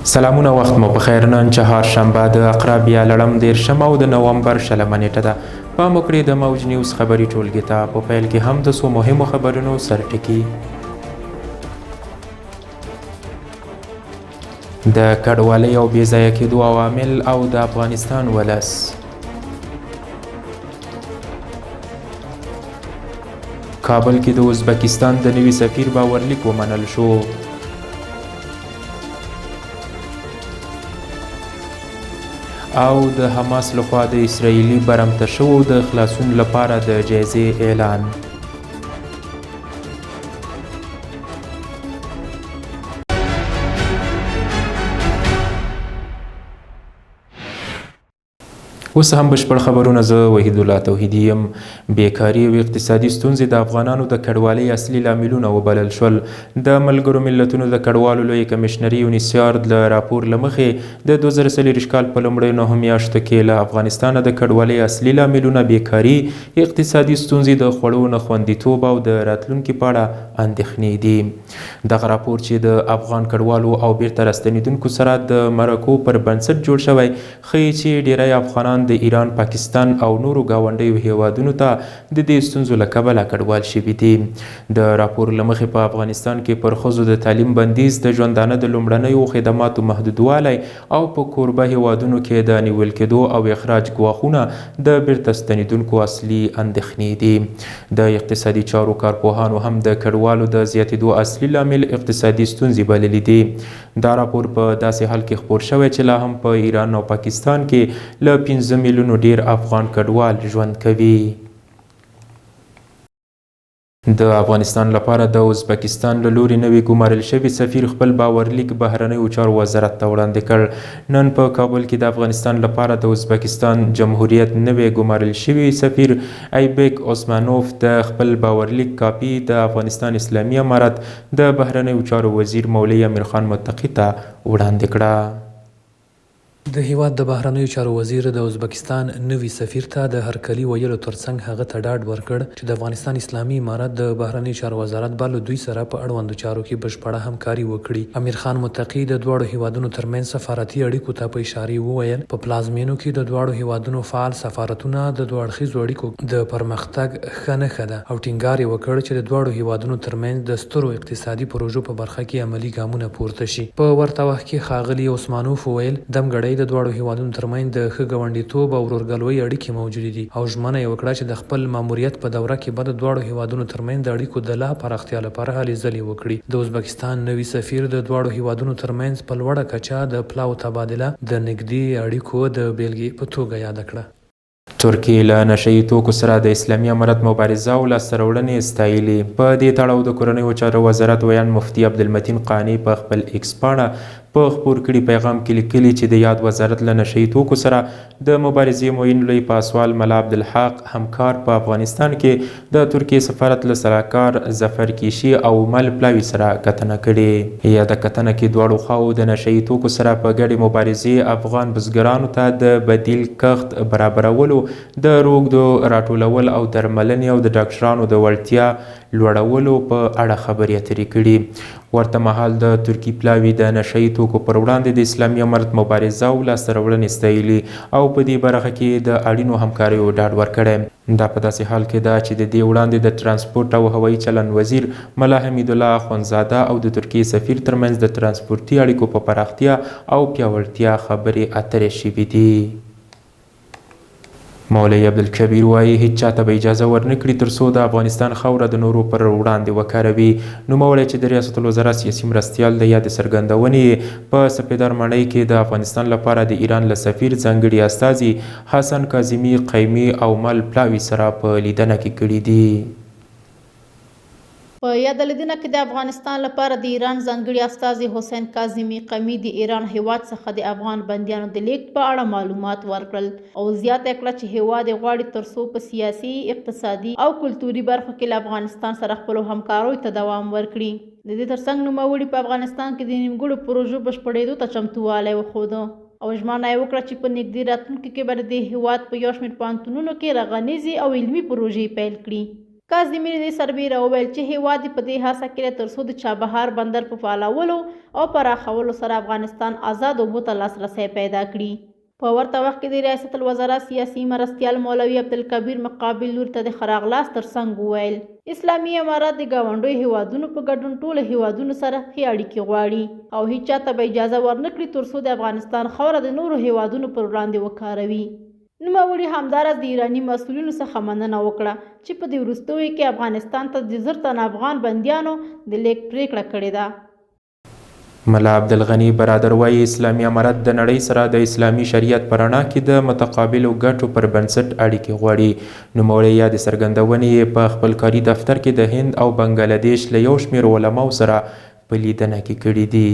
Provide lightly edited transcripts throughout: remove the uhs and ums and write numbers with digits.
سلامونه وخت مو بخیر. نن چهارشنبه د اقرابیا لړم 13 او د نومبر 20 نیټه ده. پام وکړئ د موج نیوز خبري ټولګي ته. په پیل کې هم د څو مهمو خبرونو سرټکي. د کډوالۍ او بې ځایه کېدو عوامل او د افغانستان ولس. کابل کې د ازبکستان د نوي سفیر باورلیک ومنل شو. او د حماس لخوا د اسرائیلي برمته شوو د خلاصون لپاره د جایزې اعلان. اوس هم بشپړ خبرونه. زه وحید الله توحیدی یم. بیکاري او اقتصادي ستونزې د افغانانو د کډوالۍ اصلي لاملونه وبلل شول. د ملګرو ملتونو د کډوالو لوی کمشنري یونیسیار د راپور له مخې د 2024 کال په لومړیو 9 میاشتو کې له افغانستانه د کډوالۍ اصلي لاملونه بیکاري، اقتصادي ستونزې، د خوړو نه خوندیتوب او د راتلونکي په اړه اندېښنې دي. دغه راپور چې د افغان کډوالو او بیرته راستنېدونکو سره د مرکو پر بنسټ جوړ شوی ښیي چې ډیری افغانان د ایران، پاکستان او نورو ګاونډیو هیوادونو ته د دې ستونزو له کبله کډوال شوي دي. د راپور له مخې په افغانستان کې پر ښځو د تعلیم بندیز، د ژوندانه د لومړنیو خدماتو محدودوالی او په کوربه هیوادونو کې د نیول کېدو او اخراج ګواښونه د بیرته ستنېدونکو اصلي اندېښنې دي. د اقتصادي چارو کارپوهانو هم د کډوالو د زیاتېدو اصلي لامل اقتصادي ستونزې بللي دي. دا راپور په داسې حال کې خپور شوی چې لا هم په ایران او پاکستان کې له 15 میلیونو ډیر افغان کډوال ژوند کوي. د افغانستان لپاره د ازبکستان له لوري نوی ګمارل شوی سفیر خپل باورلیک بهرنیو چارو وزارت ته وړاندې کړ. نن په کابل کې د افغانستان لپاره د ازبکستان جمهوریت نوی ګمارل شوی سفیر ایبک عثمانوف د خپل باورلیک کاپي د افغانستان اسلامي امارت د بهرنیو چارو وزیر مولوي امیر خان متقي ته وړاندې کړه. د هیواد د بهرنیو چارو وزیر د ازبکستان نوي سفیر ته د هرکلي ویلو ترڅنګ هغه ته ډاډ ورکړ چې د افغانستان اسلامي امارت د بهرنیو چارو وزارت به له دوی سره په اړوندو چارو کې بشپړه همکاري وکړي. امیر خان متقي د دواړو هیوادونو ترمنځ سفارتي اړیکو ته په اشارې وویل په پلازمینو کې د دواړو هیوادونو فعال سفارتونه د دوه اړخیزو اړیکو د پرمختګ ښه نښه ده او ټینګار یې وکړ چې د دواړو هیوادونو ترمنځ د سترو اقتصادي پروژو په برخه کې عملي ګامونه پورته شي. په ورته وخت کې ښاغلي عثمانوف وویل دمګړۍ د دواړو هیوادونو ترمنځ د ښه ګاونډیتوب او ورورګلوۍ اړیکې موجودې دي او ژمنه یې وکړه چې د خپل ماموریت په دوره کې به د دواړو هیوادونو ترمنځ د اړیکو د لا پراختیا لپاره هلې ځلې وکړي. د ازبکستان نوي سفیر د دواړو هیوادونو ترمنځ په لوړه کچه د پلاو تبادله د نږدې اړیکو د بیلګې په توګه یاده کړه. ترکیې له نشه یي توکو سره د اسلامي امارت مبارزه او لاسته راوړنې ستایلې. په دې تړاو د کورنیو چارو وزارت ویان مفتي عبدالمتین قانع په خپل ایکس پاڼه په خپور کړي پیغام کې لیکلي چې د یاد وزارت له نشه یي توکو سره د مبارزې معین لوی پاسوال ملا عبدالحق همکار په افغانستان کې د ترکیې سفارت له سلاکار ظفر کیشي او مل پلاوي سره کتنه کړې. یاده کتنه کې دواړو خواو د نشه یي توکو سره په ګډې مبارزې افغان بزګرانو ته د بدیل کښت برابرولو، د روږدو راټولول او درملنې او د ډاکټرانو د وړتیا لوړولو په اړه خبرې اترې کړي. ورته مهال د ترکي پلاوي د نشه یي توکو پر وړاندې د اسلامي امارت مبارزه او لاسته راوړنې ستایلي او په دې برخه کې د اړینو همکاریو ډاډ ورکړی. دا په داسې حال کې ده چې د دې وړاندې د ترانسپورټ او هوایي چلند وزیر ملا حمید الله اخوندزاده او د ترکیې سفیر ترمنځ د ترانسپورټي اړیکو په پراختیا او پیاوړتیا خبرې اترې شوي دي. مولوي عبدالکبیر وایي هیڅ چاته به اجازه ورنکړي ترڅو د افغانستان خاوره د نورو پر وړاندې وکاروي. نوموړی چې د ریاست الوزرا سیاسي مرستیال د یادې څرګندونې په سپیدار ماڼۍ کې د افغانستان لپاره د ایران له سفیر ځانګړي استازي حسن کاظمي قیمي او مل پلاوي سره په لیدنه کې کړي دي. په یاده لیدنه کې د افغانستان لپاره د ایران ځانګړي استازي حسین کاظمي قیمي د ایران هیواد څخه د افغان بندیانو د لیږد په اړه معلومات ورکړل او زیاته کړه چې هیواد یې غواړي ترڅو په سیاسي، اقتصادي او کلتوري برخو کې له افغانستان سره خپلو همکاریو ته دوام ورکړي. د دې ترڅنګ نوموړي په افغانستان کې د نیمګړو پروژو بشپړېدو ته چمتووالی وښوده او ژمنه یې وکړه چې په نږدې راتلونکي کې به د هیواد په یو شمېر پوهنتونونو کې رغنیزې او علمي پروژې پیل کړي. کاظمي د سربیره وویل چې هیواد په دې هڅه کې تر څو د چابهار بندر په فعالولو او پراخولو سره افغانستان آزاد اوبو ته لاسرسی پیدا کړي. په ورته وخت کې د ریاست الوزرا سیاسي مرستیال مولوي عبدالکبیر مقابل لور ته د ښه راغلاست ترڅنګ وویل اسلامي امارات د ګاونډیو هیوادونو په ګډون ټولو هیوادونو سره ښې اړیکې غواړي او هیڅ چاته به اجازه ورنکړي تر څو د افغانستان خاوره د نورو هیوادونو پر وړاندې وکاروي. نوموړي همداراز د ایراني مسؤلینو څخه مننه وکړه چې په دې وروستیو کې افغانستان ته د 1000 تن افغان بندیانو د لیږد پریکړه کړې ده. ملا عبدالغني برادر وایي اسلامي امارت د نړۍ سره د اسلامي شریعت په رڼا کې د متقابلو ګټو پر بنسټ اړیکې غواړي. نوموړي یادې څرګندونې په خپل کاري دفتر کې د هند او بنګلادیش له یو شمېر علماو سره په لیدنه کې کړي دي.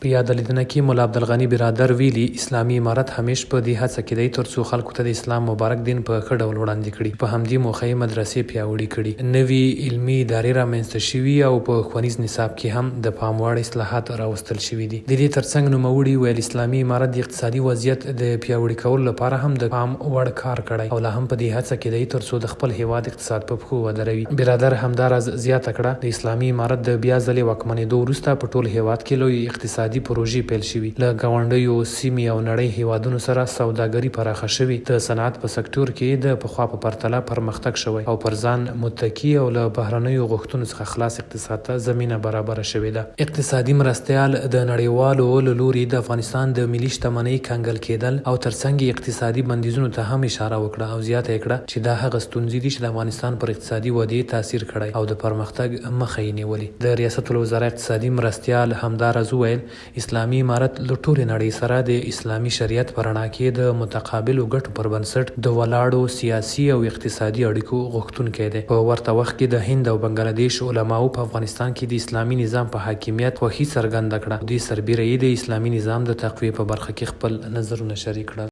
په یاد لیدنه کې ملا عبدالغني برادر ویلي اسلامي امارت همیش په دې هڅه کې دی تر څو خلکو ته د اسلام مبارک دین په ښه ډول وړاندې کړي. په همدې موخه یې مدرسې پیاوړې کړي، نوي علمي ادارې رامنځته شوي او په ښوونیز نصاب کې هم د پام وړ اصلاحات راوستل شوي دي. د دې ترڅنګ نوموړي ویل اسلامي امارت د اقتصادي وضعیت د پیاوړي کولو لپاره هم د پام وړ کار کړی او لا هم په دې هڅه کې دی تر څو د خپل هیواد اقتصاد په پښو ودروي. برادر همداراز زیاته کړه د اسلامي امارت د بیا ځلې واکمنېدو وروسته په ټول هیواد کې لوی اقتصادي پروژې پیل شوي، له ګاونډیو سیمې او نړۍ هیوادونو سره سوداګري پراخه شوې، د صنعت په سکتور کې د پخوا په پرتله پرمختګ شوی او پر ځان متکی او له بهرنیو غوښتنو څخه خلاص اقتصاد ته زمینه برابره شوې ده. اقتصادي مرستیال د نړیوالو له لوري د افغانستان د ملي شتمنۍ کنګل کېدل او ترڅنګ اقتصادي بندیزونو ته هم اشاره وکړه او زیاته یې کړه چې دا هغه ستونزې دي چې د افغانستان پر اقتصادي ودې تاثیر کړی او د پرمختګ مخه یې نیولې. د ریاست الوزرا اقتصادي مرستیال همداراز وویل اسلامي امارت له ټولې نړۍ سره د اسلامي شریعت په رڼا کې د متقابلو ګټو پر بنسټ د ولاړو سیاسي او اقتصادي اړیکو غوښتونکی دی. په ورته وخت کې د هند او بنګلادیش علماو په افغانستان کې د اسلامي نظام په حاکمیت خوښي څرګنده کړه. دوی سربیره یې د اسلامي نظام د تقویې په برخه کې خپل نظرونه شریک کړل.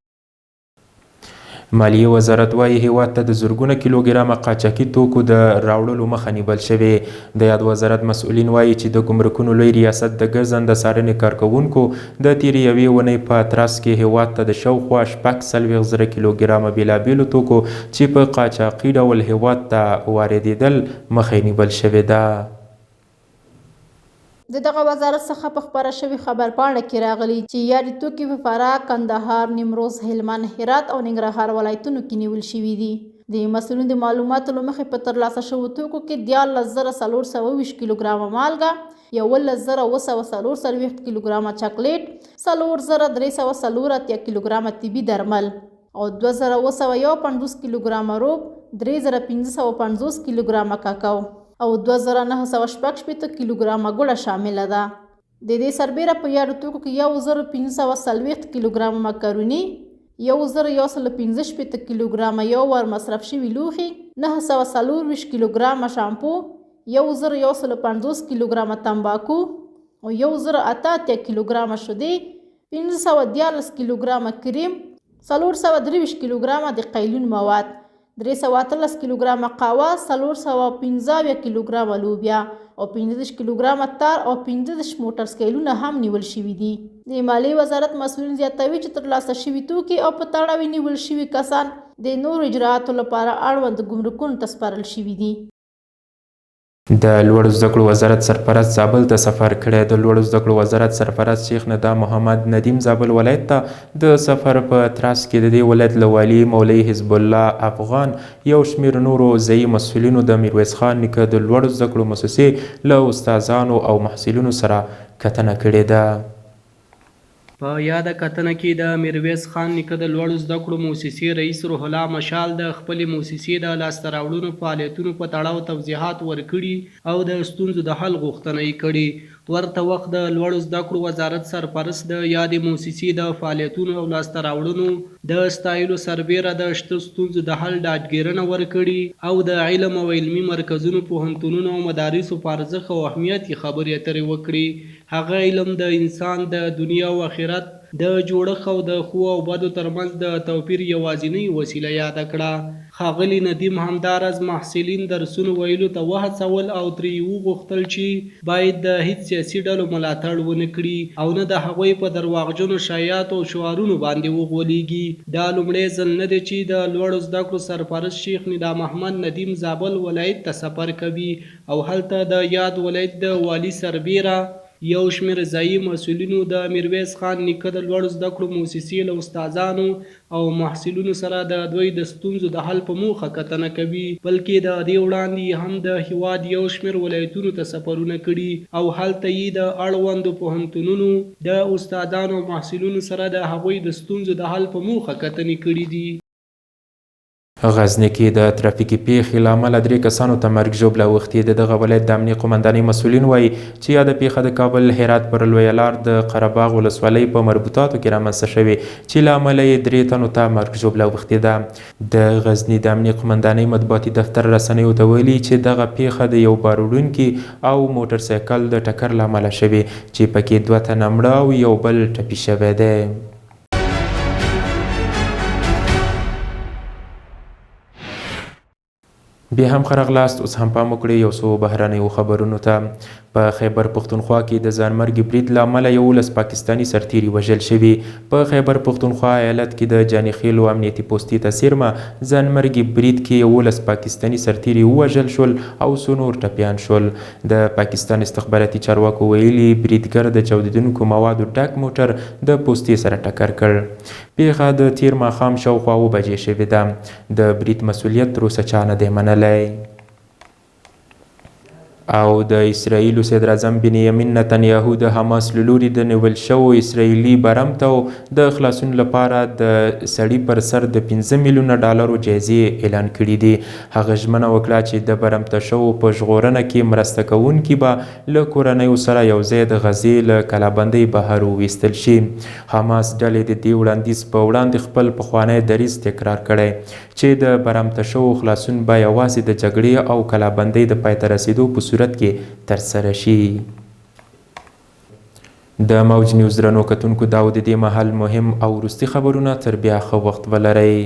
مالیې وزارت وایي هیواد ته د زرګونه کیلوګرامه قاچاقي توکو د راوړلو مخه نیول شوې. د یاد وزارت مسؤلین وایي چې د ګمرکونو لوی ریاست د ګرځنده څارنې کارکوونکو د تیرې یوې اونۍ په ترڅ کې هیواد ته د شاوخوا 40,000 کیلوګرامه بېلابېلو توکو چې په قاچاقي ډول هیواد ته واردېدل مخه نیول شوې ده. د دغه وزارت څخه په خپاره شوې خبرپاڼه کې راغلي چې یادې توکي په فراه، کندهار، نیمروز، هلمند، هرات او ننګرهار ولایتونو کې نیول شوي دي. د مسؤلینو د معلوماتو له مخې په ترلاسه شوو توکو کې 14,420 کیلوګرامه مالګه، 11,940 کیلوګرامه چاکلیټ، 4,384 کیلوګرامه طبي درمل او 2,951 کیلوګرامه روب، 3,550 کیلوګرامه کاکاو او 2,916 کیلوګرامه ګوړه شامله ده. د دې سربیره په یادو توکو کې 1,540 کیلوګرامه مکروني، 1,115 کیلوګرامه یو ور مصرف شوي لوښي، 940 کیلوګرامه شامپو، 1,150 کیلوګرامه تمباکو او 1,088 کیلوګرامه شیدې، 514 کیلوګرامه کریم، 423 کیلوګرامه د قیلون مواد، 313 کیلوګرامه قهوه، 415 کیلوګرامه لوبیا او 15 کیلوګرامه تار او 15 موټر سکیلونه هم نیول شوي دي. د مالیې وزارت مسؤلین زیاتوي چې ترلاسه شوي توکي او په تړاو نیول شوي کسان د نورو اجرااتو لپاره اړوند ګمرکونو ته سپارل شوي دي. د لوړو زده کړو وزارت سرپرست زابل ته سفر کړی. د لوړو زده کړو وزارت سرپرست شیخ ندا محمد ندیم زابل ولایت ته د سفر په ترڅ کې د دې ولایت له والي مولوي حزب الله افغان یو شمېر نورو ځایي مسؤلینو د میرویس خان نیکه د لوړو زده کړو مؤسسې له استادانو او محصلینو سره کتنه کړې ده. په یاده کتنه کې د میرویس خان نیکه د لوړو زده کړو موسسې رئیس روح الله مشال د خپلې موسسې د لاسته راوړنو فعالیتونو په تړاو توضیحات ورکړي او د ستونزو د حل غوښتنه یې کړې. ورته وخت د لوړو زده کړو وزارت سرپرست د یادې موسسې د فعالیتونو او لاسته راوړنو د ستایلو سربیره د شته ستونزو د حل ډاډګیرنه ورکړي او د علم او علمي مرکزونو، پوهنتونونو او مدارسو په ارزښت او اهمیت یې خبرې اترې وکړي. هغه علم د انسان د دنیا او آخرت د جوړښت او د ښو او بدو ترمنځ د توپیر یوازینۍ وسیله یاده کړه. ښاغلي ندیم همداراز محصلین درسونو ویلو ته وهڅول او ترې وغوښتل چې باید د هیڅ سیاسي ډلو ملاتړ ونه کړي او نه د هغوی په درواغجنو شایعاتو او شعارونو باندې وغولېږي. دا لومړی ځل نه دی چې د لوړو زده کړو سرپرست شیخ ندا محمد ندیم زابل ولایت ته سفر کوي او هلته د یاد ولایت د والي سربیره یو شمېر ځایي مسؤلینو د میرویس خان نیکه د لوړو زده کړو موسسې له استادانو او محصلینو سره د دوی د ستونزو د حل په موخه کتنه کوي، بلکې د دې وړاندې هم د هیواد یو شمېر ولایتونو ته سفرونه کړي او هلته یې د اړوندو پوهنتونونو د استادانو او محصلینو سره د هغوی د ستونزو د حل په موخه کتنې کړي دي. غزنی کې د ترافیکي پیښې له امله 3 کسانو ته مرګ ژوبله اوښتې ده. دغه ولایت د امنیې قومندانۍ مسؤلین وایي چې یاده پیښه د کابل هرات پر لویه لار د قرهباغ ولسوالۍ په مربوطاتو کې رامنځته شوې چې له امله یې 3 تنو ته مرګ ژوبله اوښتې ده. د غزني د امنیې قومندانۍ مطبوعاتي دفتر رسنیو ته ویلي چې دغه پیښه د یو بار وړونکي او موټر سایکل د ټکر له امله شوې چې پکې 2 تنه مړه او یو بل ټپي شوی دی. بیا هم ښه راغلاست. اوس هم پام وکړئ یو څو بهرنیو خبرونو ته. په خیبر پښتونخوا کې د ځانمرګي برید له امله 11 پاکستاني سرتیري وژل شوي. په خیبر پښتونخوا ایالت کې د جاني خیلو امنیتي پوستې ته څیرمه ځانمرګي برید کې 11 پاکستاني سرتیري ووژل شول او څو نور ټپیان شول. د پاکستان استخباراتي چارواکو ویلي بریدګر د چاودېدونکو موادو ډک موټر د پوستې سره ټکر کړ. پیښه د تیر ماښام شاوخوا 7 بجې شوې ده. د برید مسؤلیت تر اوسه چا نه دی منلی. او د اسرائیلو صدر اعظم بنیامین نتنیاهو د حماس له لوري د نیول شوو اسرائیلي برمتو د خلاصون لپاره د سړي پر سر د 15 میلیونه ډالرو جایزې اعلان کړي دي. هغه ژمنه وکړه چې د برمته شوو په ژغورنه کې مرسته کوونکي به له کورنیو سره یو ځای د غزې له کلابندۍ بهر وویستل شي. حماس ډلې د دې وړاندیز په وړاندې خپل پخوانی دریځ تکرار کړی چې د برمته شوو خلاصون به یوازې د جګړې او کلابندۍ د پای ته رسیدو په صورت کې ترسره شي. د موج نیوز درنو کتونکو دا و د دې مهال مهم او وروستي خبرونه. تر بیا ښه وخت ولرئ.